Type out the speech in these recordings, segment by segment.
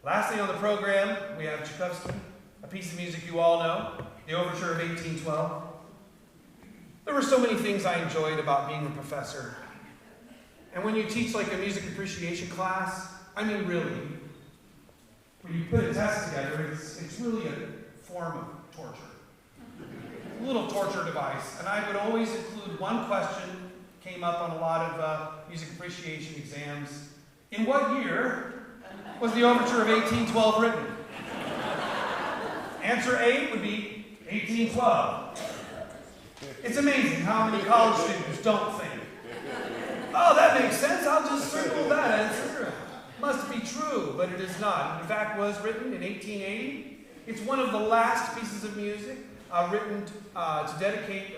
Lastly on the program, we have Tchaikovsky, a piece of music you all know, the Overture of 1812. There were so many things I enjoyed about being a professor. And when you teach like a music appreciation class, I mean really, when you put a test together, it's really a form of torture. A little torture device. And I would always include one question, came up on a lot of music appreciation exams. In what year was the Overture of 1812 written? Answer A would be 1812. It's amazing how many college students don't think, oh, that makes sense, I'll just circle that answer. Must be true, but it is not. In fact, was written in 1880. It's one of the last pieces of music written to dedicate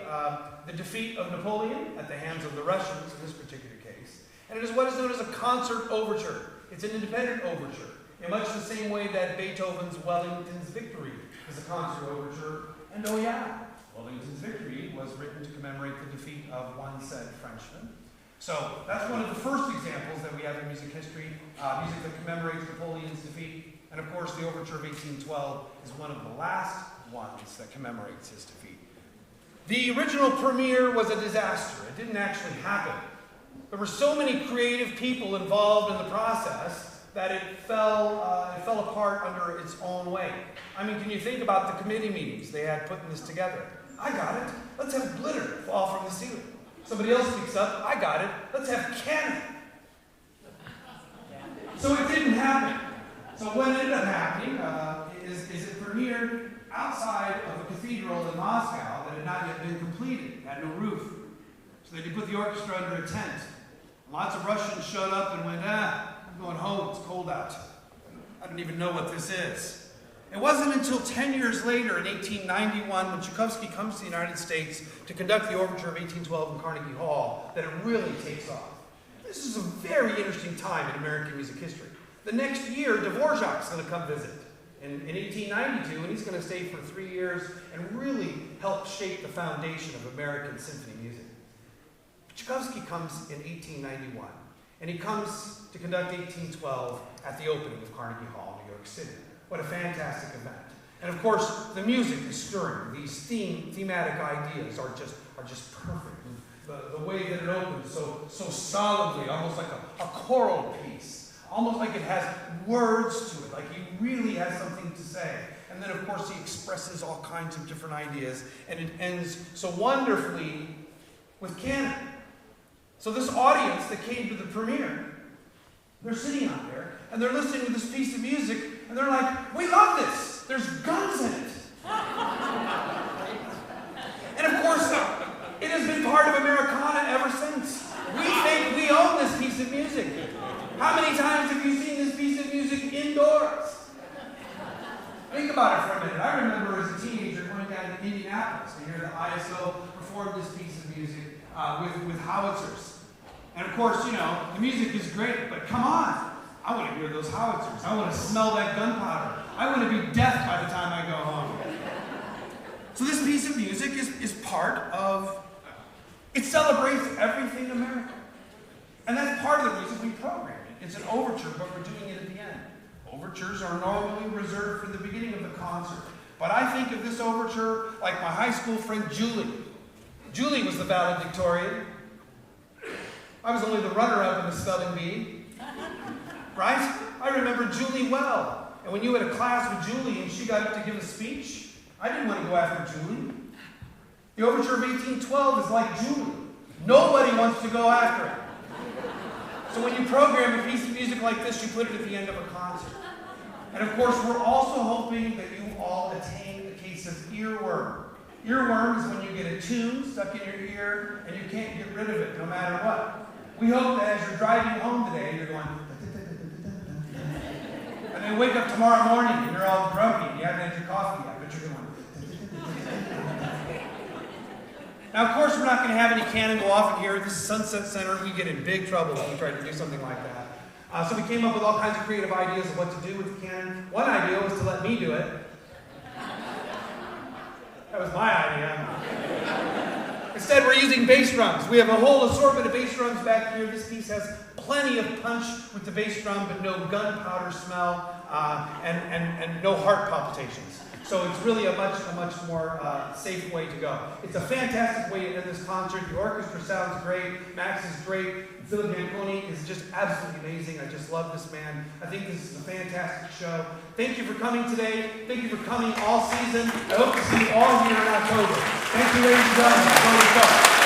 the defeat of Napoleon at the hands of the Russians in this particular case. And it is what is known as a concert overture. It's an independent overture, in much the same way that Beethoven's Wellington's Victory is a concert overture. And oh yeah, Wellington's Victory was written to commemorate the defeat of one said Frenchman. So that's one of the first examples that we have in music history, music that commemorates Napoleon's defeat. And of course, the Overture of 1812 is one of the last ones that commemorates his defeat. The original premiere was a disaster. It didn't actually happen. There were so many creative people involved in the process that it fell apart under its own weight. I mean, can you think about the committee meetings they had putting this together? I got it. Let's have glitter fall from the ceiling. Somebody else speaks up. I got it. Let's have cannon. So it didn't happen. So what ended up happening is it premiered outside of a cathedral in Moscow that had not yet been completed. It had no roof. So they put the orchestra under a tent. Lots of Russians showed up and went, I'm going home, it's cold out. I don't even know what this is. It wasn't until 10 years later, in 1891, when Tchaikovsky comes to the United States to conduct the Overture of 1812 in Carnegie Hall, that it really takes off. This is a very interesting time in American music history. The next year, Dvorak's going to come visit in 1892, and he's going to stay for 3 years and really help shape the foundation of American symphony music. Tchaikovsky comes in 1891, and he comes to conduct 1812 at the opening of Carnegie Hall, New York City. What a fantastic event. And of course, the music is stirring. These thematic ideas are just perfect. The way that it opens so solidly, almost like a choral piece. Almost like it has words to it, like he really has something to say. And then of course he expresses all kinds of different ideas, and it ends so wonderfully with canon. So this audience that came to the premiere, they're sitting out there, and they're listening to this piece of music, and they're like, we love this! There's guns in it! And of course, it has been part of Americana ever since. We think we own this piece of music. How many times have you seen this piece of music indoors? Think about it for a minute. I remember as a teenager going down to Indianapolis to hear the ISO perform this piece of music with howitzers. And of course, you know, the music is great, but come on. I want to hear those howitzers. I want to smell that gunpowder. I want to be deaf by the time I go home. So this piece of music is part of, it celebrates everything American. And that's part of the reason we program it. It's an overture, but we're doing it at the end. Overtures are normally reserved for the beginning of the concert. But I think of this overture like my high school friend Julie. Julie was the valedictorian. I was only the runner-up in the spelling bee. Right? I remember Julie well. And when you had a class with Julie and she got up to give a speech, I didn't want to go after Julie. The Overture of 1812 is like Julie. Nobody wants to go after it. So when you program a piece of music like this, you put it at the end of a concert. And of course, we're also hoping that you all attain a case of earworm. Earworm is when you get a tune stuck in your ear and you can't get rid of it no matter what. We hope that as you're driving home today, you're going, and then wake up tomorrow morning and you're all grumpy and you haven't had your coffee yet, but you're going. Now, of course, we're not going to have any cannon go off in here. This is Sunset Center. We get in big trouble if we try to do something like that. So we came up with all kinds of creative ideas of what to do with the cannon. One idea was to let me do it. That was my idea. Instead, we're using bass drums. We have a whole assortment of bass drums back here. This piece has plenty of punch with the bass drum, but no gunpowder smell, and no heart palpitations. So it's really a much more safe way to go. It's a fantastic way to end this concert. The orchestra sounds great. Max is great. Philip Yanconi is just absolutely amazing. I just love this man. I think this is a fantastic show. Thank you for coming today. Thank you for coming all season. I hope to see you all here in October. Thank you, ladies and gentlemen.